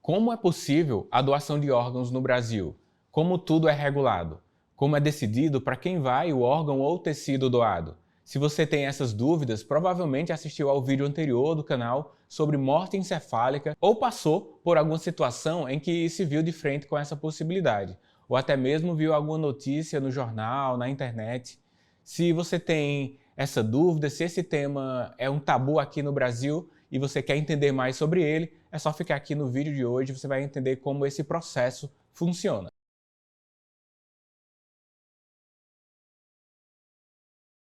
Como é possível a doação de órgãos no Brasil? Como tudo é regulado? Como é decidido para quem vai o órgão ou tecido doado? Se você tem essas dúvidas, provavelmente assistiu ao vídeo anterior do canal sobre morte encefálica ou passou por alguma situação em que se viu de frente com essa possibilidade, ou até mesmo viu alguma notícia no jornal, na internet. Se você tem essa dúvida, se esse tema é um tabu aqui no Brasil e você quer entender mais sobre ele, é só ficar aqui no vídeo de hoje, você vai entender como esse processo funciona.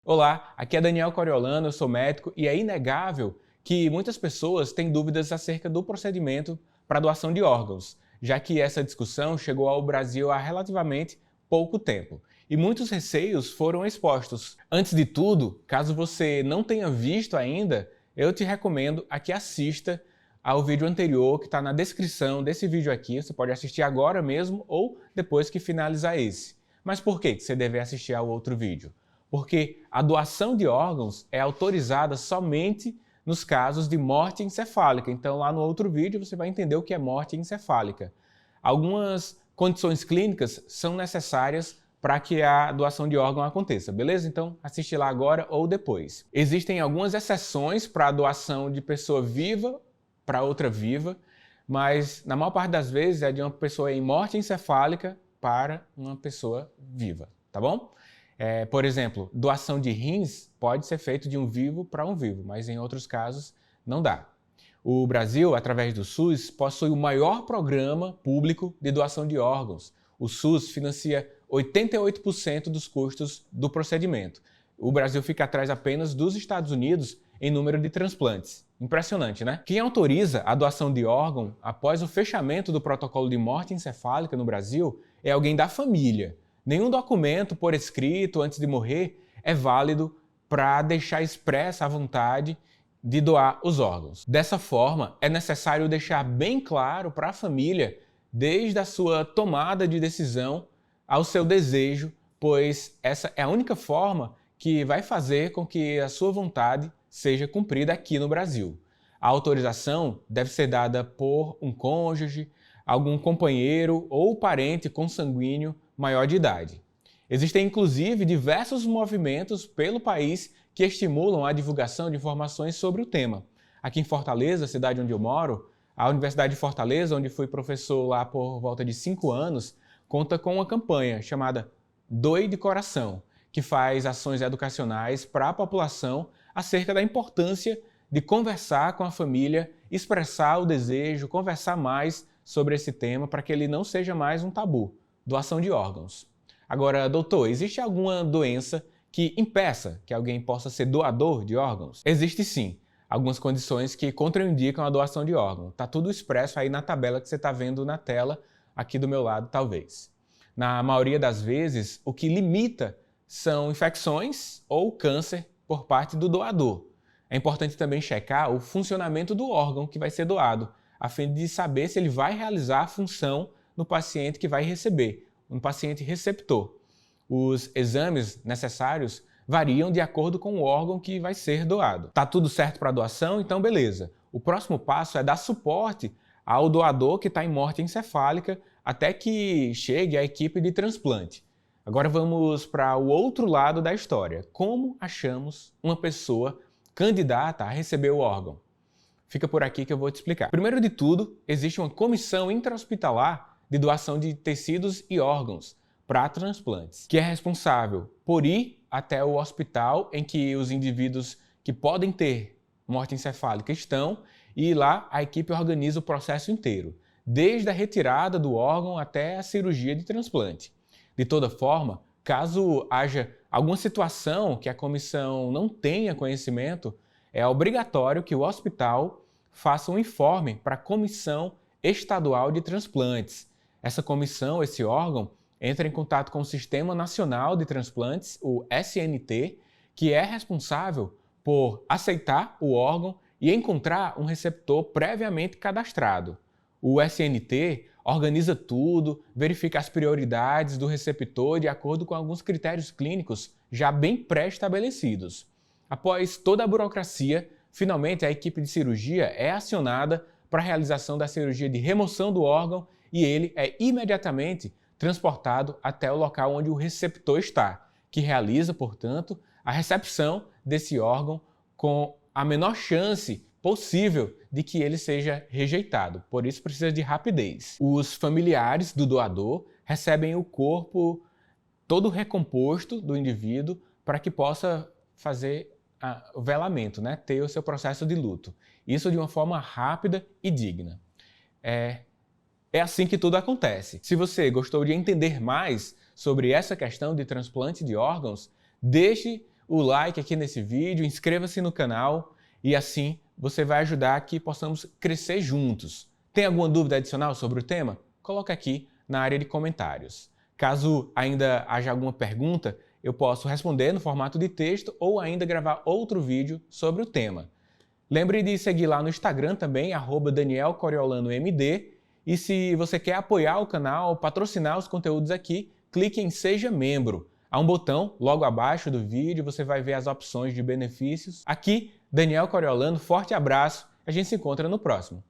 Olá, aqui é Daniel Coriolano, eu sou médico e é inegável que muitas pessoas têm dúvidas acerca do procedimento para doação de órgãos, já que essa discussão chegou ao Brasil há relativamente pouco tempo e muitos receios foram expostos. Antes de tudo, caso você não tenha visto ainda, eu te recomendo a que assista ao vídeo anterior que está na descrição desse vídeo aqui. Você pode assistir agora mesmo ou depois que finalizar esse. Mas por que você deve assistir ao outro vídeo? Porque a doação de órgãos é autorizada somente nos casos de morte encefálica. Então, lá no outro vídeo você vai entender o que é morte encefálica. Algumas condições clínicas são necessárias para que a doação de órgão aconteça, beleza? Então, assiste lá agora ou depois. Existem algumas exceções para a doação de pessoa viva para outra viva, mas na maior parte das vezes é de uma pessoa em morte encefálica para uma pessoa viva, tá bom? Por exemplo, doação de rins pode ser feito de um vivo para um vivo, mas em outros casos não dá. O Brasil, através do SUS, possui o maior programa público de doação de órgãos. O SUS financia 88% dos custos do procedimento. O Brasil fica atrás apenas dos Estados Unidos em número de transplantes. Impressionante, né? Quem autoriza a doação de órgão após o fechamento do protocolo de morte encefálica no Brasil é alguém da família. Nenhum documento por escrito antes de morrer é válido para deixar expressa a vontade de doar os órgãos. Dessa forma, é necessário deixar bem claro para a família, desde a sua tomada de decisão ao seu desejo, pois essa é a única forma que vai fazer com que a sua vontade seja cumprida aqui no Brasil. A autorização deve ser dada por um cônjuge, algum companheiro ou parente consanguíneo maior de idade. Existem inclusive diversos movimentos pelo país que estimulam a divulgação de informações sobre o tema. Aqui em Fortaleza, cidade onde eu moro, a Universidade de Fortaleza, onde fui professor lá por volta de 5 anos, conta com uma campanha chamada Doe de Coração, que faz ações educacionais para a população acerca da importância de conversar com a família, expressar o desejo, conversar mais sobre esse tema para que ele não seja mais um tabu. Doação de órgãos. Agora, doutor, existe alguma doença que impeça que alguém possa ser doador de órgãos? Existe sim. Algumas condições que contraindicam a doação de órgão. Está tudo expresso aí na tabela que você está vendo na tela, aqui do meu lado, talvez. Na maioria das vezes, o que limita são infecções ou câncer por parte do doador. É importante também checar o funcionamento do órgão que vai ser doado, a fim de saber se ele vai realizar a função no paciente que vai receber, no paciente receptor. Os exames necessários variam de acordo com o órgão que vai ser doado. Tá tudo certo para a doação? Então beleza. O próximo passo é dar suporte ao doador que está em morte encefálica até que chegue a equipe de transplante. Agora vamos para o outro lado da história. Como achamos uma pessoa candidata a receber o órgão? Fica por aqui que eu vou te explicar. Primeiro de tudo, existe uma comissão intra-hospitalar de doação de tecidos e órgãos para transplantes, que é responsável por ir até o hospital em que os indivíduos que podem ter morte encefálica estão, e lá a equipe organiza o processo inteiro, desde a retirada do órgão até a cirurgia de transplante. De toda forma, caso haja alguma situação que a comissão não tenha conhecimento, é obrigatório que o hospital faça um informe para a Comissão Estadual de Transplantes. Essa comissão, esse órgão, entra em contato com o Sistema Nacional de Transplantes, o SNT, que é responsável por aceitar o órgão e encontrar um receptor previamente cadastrado. O SNT organiza tudo, verifica as prioridades do receptor de acordo com alguns critérios clínicos já bem pré-estabelecidos. Após toda a burocracia, finalmente a equipe de cirurgia é acionada para a realização da cirurgia de remoção do órgão e ele é imediatamente transportado até o local onde o receptor está, que realiza, portanto, a recepção desse órgão com a menor chance possível de que ele seja rejeitado. Por isso precisa de rapidez. Os familiares do doador recebem o corpo todo recomposto do indivíduo para que possa fazer o velamento, né? Ter o seu processo de luto. Isso de uma forma rápida e digna. É assim que tudo acontece. Se você gostou de entender mais sobre essa questão de transplante de órgãos, deixe o like aqui nesse vídeo, inscreva-se no canal e assim você vai ajudar a que possamos crescer juntos. Tem alguma dúvida adicional sobre o tema? Coloque aqui na área de comentários. Caso ainda haja alguma pergunta, eu posso responder no formato de texto ou ainda gravar outro vídeo sobre o tema. Lembre de seguir lá no Instagram também, @DanielCoriolanoMD. E se você quer apoiar o canal, patrocinar os conteúdos aqui, clique em Seja Membro. Há um botão logo abaixo do vídeo, você vai ver as opções de benefícios. Aqui, Daniel Coriolano, forte abraço, a gente se encontra no próximo.